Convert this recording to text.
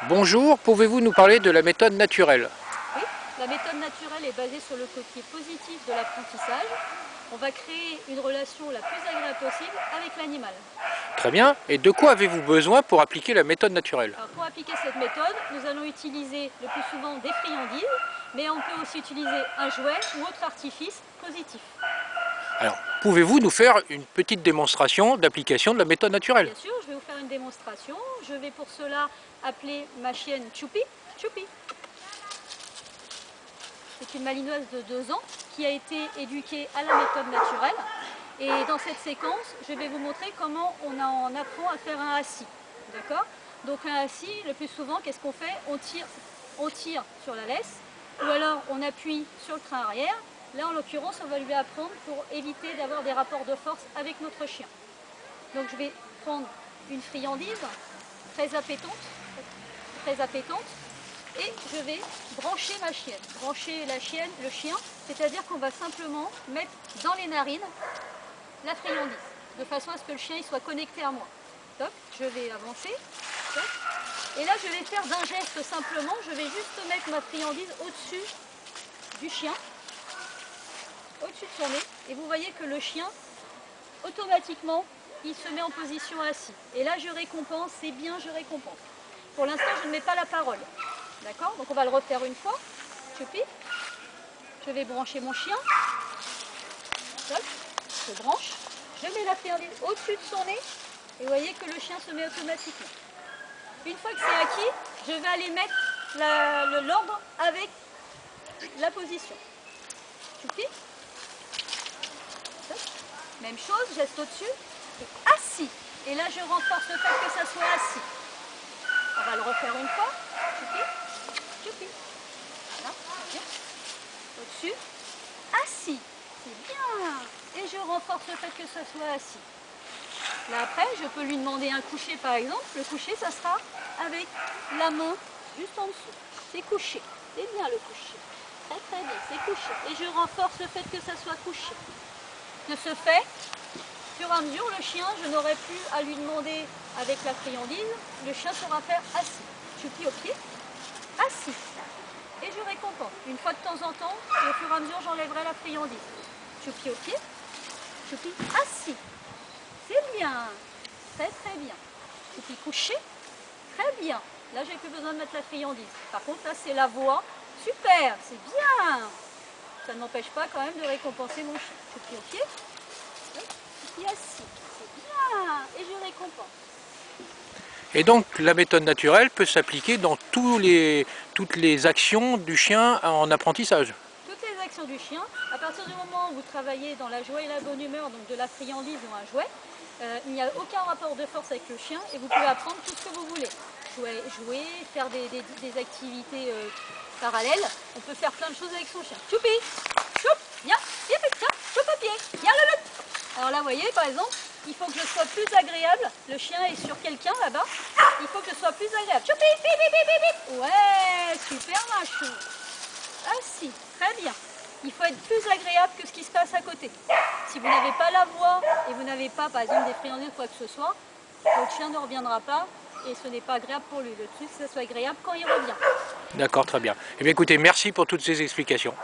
Bonjour, pouvez-vous nous parler de la méthode naturelle? Oui, la méthode naturelle est basée sur le côté positif de l'apprentissage. On va créer une relation la plus agréable possible avec l'animal. Très bien. Et de quoi avez-vous besoin pour appliquer la méthode naturelle? Alors pour appliquer cette méthode, nous allons utiliser le plus souvent des friandises, mais on peut aussi utiliser un jouet ou autre artifice positif. Alors, pouvez-vous nous faire une petite démonstration d'application de la méthode naturelle? Bien sûr, je vais vous faire une démonstration. Je vais pour cela appeler ma chienne Choupi. Choupi. C'est une malinoise de 2 ans qui a été éduquée à la méthode naturelle. Et dans cette séquence, je vais vous montrer comment on en apprend à faire un assis. D'accord? Donc un assis, le plus souvent, qu'est-ce qu'on fait? On tire sur la laisse, ou alors on appuie sur le train arrière. Là, en l'occurrence, on va lui apprendre pour éviter d'avoir des rapports de force avec notre chien. Donc je vais prendre une friandise très appétante, et je vais brancher ma chienne. Brancher le chien, c'est-à-dire qu'on va simplement mettre dans les narines la friandise, de façon à ce que le chien il soit connecté à moi. Top, je vais avancer. Top. Et là, je vais faire d'un geste simplement, je vais juste mettre ma friandise au-dessus du chien, au-dessus de son nez. Et vous voyez que le chien, automatiquement, il se met en position assis. Et là, je récompense, c'est bien, je récompense. Pour l'instant, je ne mets pas la parole. D'accord? Donc on va le refaire une fois. Choupi. Je vais brancher mon chien. Top. Je branche. Je mets la friandise au-dessus de son nez. Et vous voyez que le chien se met automatiquement. Une fois que c'est acquis, je vais aller mettre l'ordre avec la position. Choupi. Top. Même chose, geste au-dessus. Et assis. Et là, je renforce le fait que ça soit assis. On va le refaire une fois. Choupi. Choupi. Voilà, bien. Au-dessus. Assis. C'est bien. Et je renforce le fait que ça soit assis. Là après, je peux lui demander un coucher par exemple. Le coucher, ça sera avec la main juste en dessous. C'est couché. C'est bien le coucher. Très très bien, c'est couché. Et je renforce le fait que ça soit couché. De ce fait, au fur et à mesure, le chien, je n'aurai plus à lui demander avec la friandise. Le chien saura faire assis. Choupi au pied. Assis. Et je récompense. Une fois de temps en temps, et au fur et à mesure, j'enlèverai la friandise. Choupi au pied. Choupi assis. C'est bien. Très très bien. Choupi couché. Très bien. Là, j'ai plus besoin de mettre la friandise. Par contre, là, c'est la voix. Super. C'est bien. Ça ne m'empêche pas quand même de récompenser mon chien. Choupi au pied. Choupi assis. C'est bien. Et je récompense. Et donc, la méthode naturelle peut s'appliquer dans toutes les actions du chien en apprentissage. Toutes les actions du chien, à partir du moment où vous travaillez dans la joie et la bonne humeur, donc de la friandise ou un jouet, il n'y a aucun rapport de force avec le chien et vous pouvez apprendre tout ce que vous voulez. Jouer, faire des activités parallèles. On peut faire plein de choses avec son chien. Choupi, choup, viens, viens, tiens, choup à pied, viens le. Alors là, vous voyez, par exemple, il faut que je sois plus agréable. Le chien est sur quelqu'un là-bas. Il faut que je sois plus agréable. Choupi, bip, bip, bip, bip. Ouais, super macho. Assis, très bien. Il faut être plus agréable que ce qui se passe à côté. Si vous n'avez pas la voix et vous n'avez pas, par exemple, des friandises ou quoi que ce soit, votre chien ne reviendra pas et ce n'est pas agréable pour lui. Le truc, c'est que ça soit agréable quand il revient. D'accord, très bien. Eh bien, écoutez, merci pour toutes ces explications.